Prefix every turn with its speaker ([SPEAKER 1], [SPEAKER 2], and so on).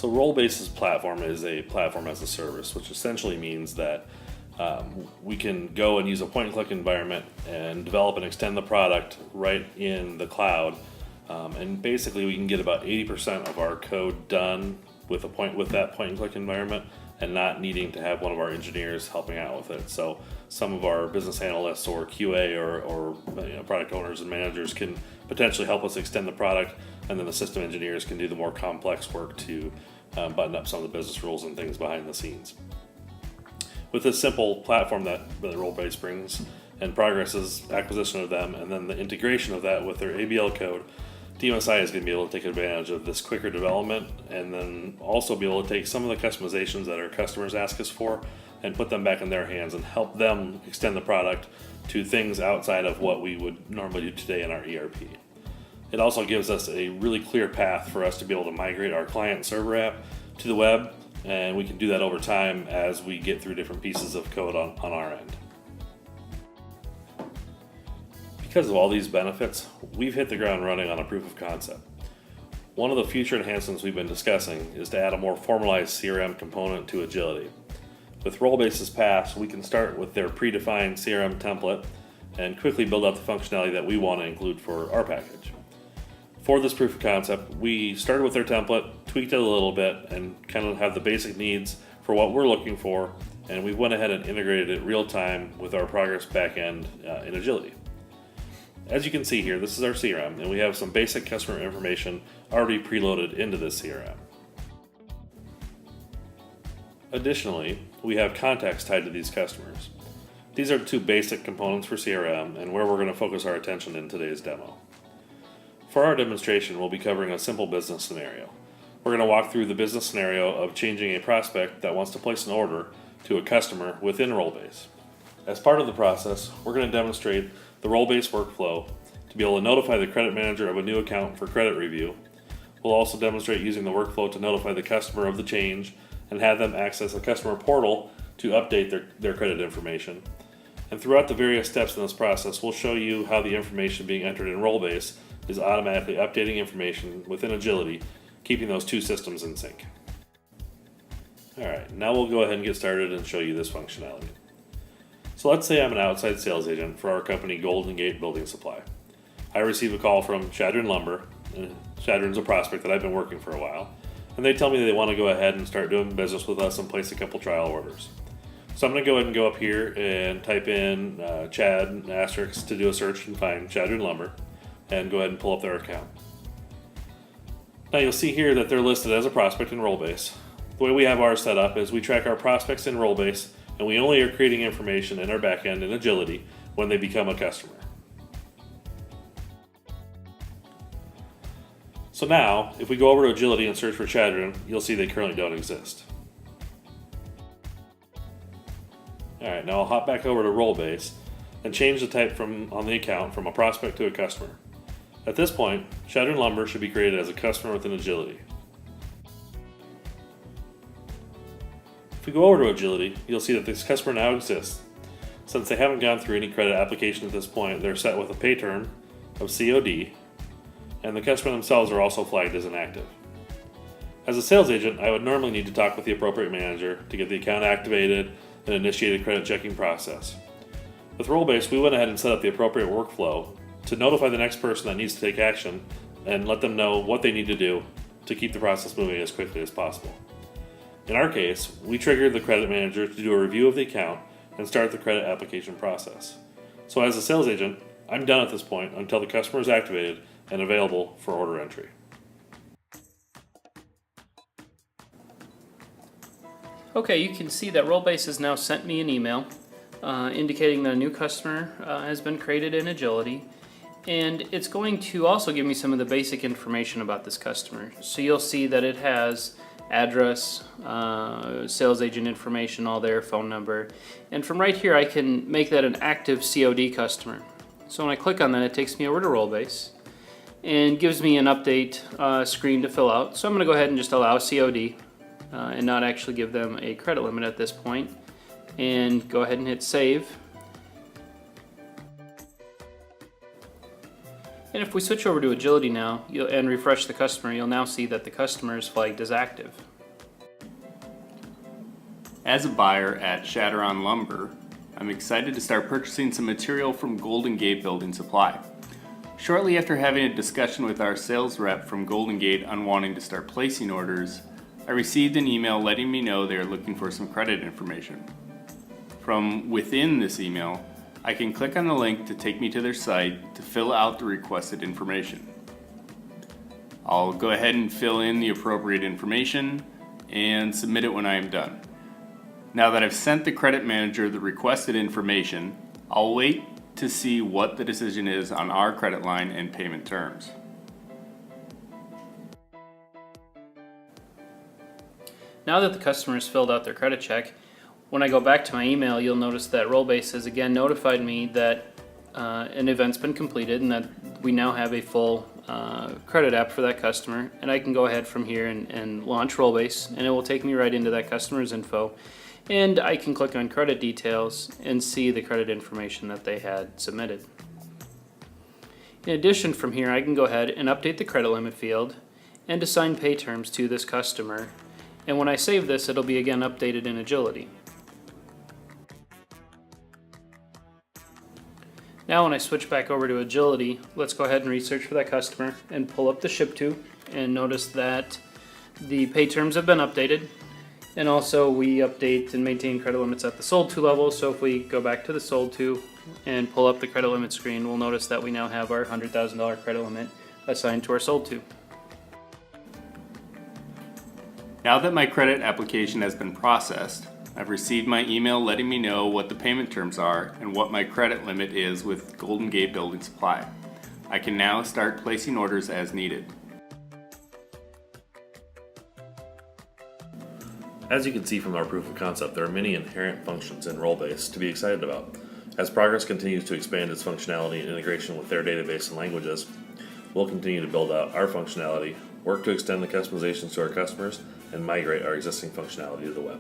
[SPEAKER 1] So Rollbase's platform is a platform as a service, which essentially means that we can go and use a point-and-click environment and develop and extend the product right in the cloud. And basically, we can get about 80% of our code done with that point-and-click environment, and not needing to have one of our engineers helping out with it. So some of our business analysts or QA or product owners and managers can potentially help us extend the product, and then the system engineers can do the more complex work to button up some of the business rules and things behind the scenes. With this simple platform that Rollbase brings, and Progress's acquisition of them, and then the integration of that with their ABL code, DMSI is going to be able to take advantage of this quicker development, and then also be able to take some of the customizations that our customers ask us for and put them back in their hands and help them extend the product to things outside of what we would normally do today in our ERP. It also gives us a really clear path for us to be able to migrate our client server app to the web, and we can do that over time as we get through different pieces of code on our end. Because of all these benefits, we've hit the ground running on a proof of concept. One of the future enhancements we've been discussing is to add a more formalized CRM component to Agility. With Rollbase's pass, we can start with their predefined CRM template and quickly build out the functionality that we want to include for our package. For this proof of concept, we started with their template, tweaked it a little bit, and kind of have the basic needs for what we're looking for, and we went ahead and integrated it real time with our Progress backend in Agility. As you can see here, this is our CRM, and we have some basic customer information already preloaded into this CRM. Additionally, we have contacts tied to these customers. These are two basic components for CRM and where we're going to focus our attention in today's demo. For our demonstration, we'll be covering a simple business scenario. We're going to walk through the business scenario of changing a prospect that wants to place an order to a customer within Rollbase. As part of the process, we're going to demonstrate the Rollbase workflow to be able to notify the credit manager of a new account for credit review. We'll also demonstrate using the workflow to notify the customer of the change and have them access a customer portal to update their credit information. And throughout the various steps in this process, we'll show you how the information being entered in Rollbase is automatically updating information within Agility, keeping those two systems in sync. Alright, now we'll go ahead and get started and show you this functionality. So let's say I'm an outside sales agent for our company Golden Gate Building Supply. I receive a call from Shadron Lumber, and Shadron's a prospect that I've been working for a while, and they tell me they want to go ahead and start doing business with us and place a couple trial orders. So I'm going to go ahead and go up here and type in Chad asterisk to do a search and find Shadron Lumber, and go ahead and pull up their account. Now you'll see here that they're listed as a prospect in Rollbase. The way we have ours set up is we track our prospects in Rollbase, and we only are creating information in our backend in Agility when they become a customer. So now, if we go over to Agility and search for Shadron, you'll see they currently don't exist. Alright, now I'll hop back over to Rollbase and change the type on the account from a prospect to a customer. At this point, Shadron Lumber should be created as a customer within Agility. If we go over to Agility, you'll see that this customer now exists. Since they haven't gone through any credit application at this point, they're set with a pay term of COD, and the customer themselves are also flagged as inactive. As a sales agent, I would normally need to talk with the appropriate manager to get the account activated and initiate a credit checking process. With Rollbase, we went ahead and set up the appropriate workflow to notify the next person that needs to take action and let them know what they need to do to keep the process moving as quickly as possible. In our case, we triggered the credit manager to do a review of the account and start the credit application process. So as a sales agent, I'm done at this point until the customer is activated and available for order entry.
[SPEAKER 2] Okay, you can see that Rollbase has now sent me an email indicating that a new customer has been created in Agility, and it's going to also give me some of the basic information about this customer. So you'll see that it has address, sales agent information, all there, phone number, and from right here I can make that an active COD customer. So when I click on that, it takes me over to Rollbase and gives me an update screen to fill out. So I'm going to go ahead and just allow COD and not actually give them a credit limit at this point, and go ahead and hit save. And if we switch over to Agility now and refresh the customer, you'll now see that the customer is flagged as active.
[SPEAKER 3] As a buyer at Shatteron Lumber, I'm excited to start purchasing some material from Golden Gate Building Supply. Shortly after having a discussion with our sales rep from Golden Gate on wanting to start placing orders, I received an email letting me know they are looking for some credit information. From within this email, I can click on the link to take me to their site to fill out the requested information. I'll go ahead and fill in the appropriate information and submit it when I am done. Now that I've sent the credit manager the requested information, I'll wait to see what the decision is on our credit line and payment terms.
[SPEAKER 2] Now that the customer has filled out their credit check, when I go back to my email, you'll notice that Rollbase has again notified me that an event's been completed and that we now have a full credit app for that customer, and I can go ahead from here and launch Rollbase, and it will take me right into that customer's info, and I can click on credit details and see the credit information that they had submitted. In addition, from here I can go ahead and update the credit limit field and assign pay terms to this customer, and when I save this, it'll be again updated in Agility. Now when I switch back over to Agility, let's go ahead and research for that customer and pull up the ship to, and notice that the pay terms have been updated, and also we update and maintain credit limits at the sold to level. So if we go back to the sold to and pull up the credit limit screen, we'll notice that we now have our $100,000 credit limit assigned to our sold to.
[SPEAKER 3] Now that my credit application has been processed, I've received my email letting me know what the payment terms are and what my credit limit is with Golden Gate Building Supply. I can now start placing orders as needed.
[SPEAKER 1] As you can see from our proof of concept, there are many inherent functions in Rollbase to be excited about. As Progress continues to expand its functionality and integration with their database and languages, we'll continue to build out our functionality, work to extend the customizations to our customers, and migrate our existing functionality to the web.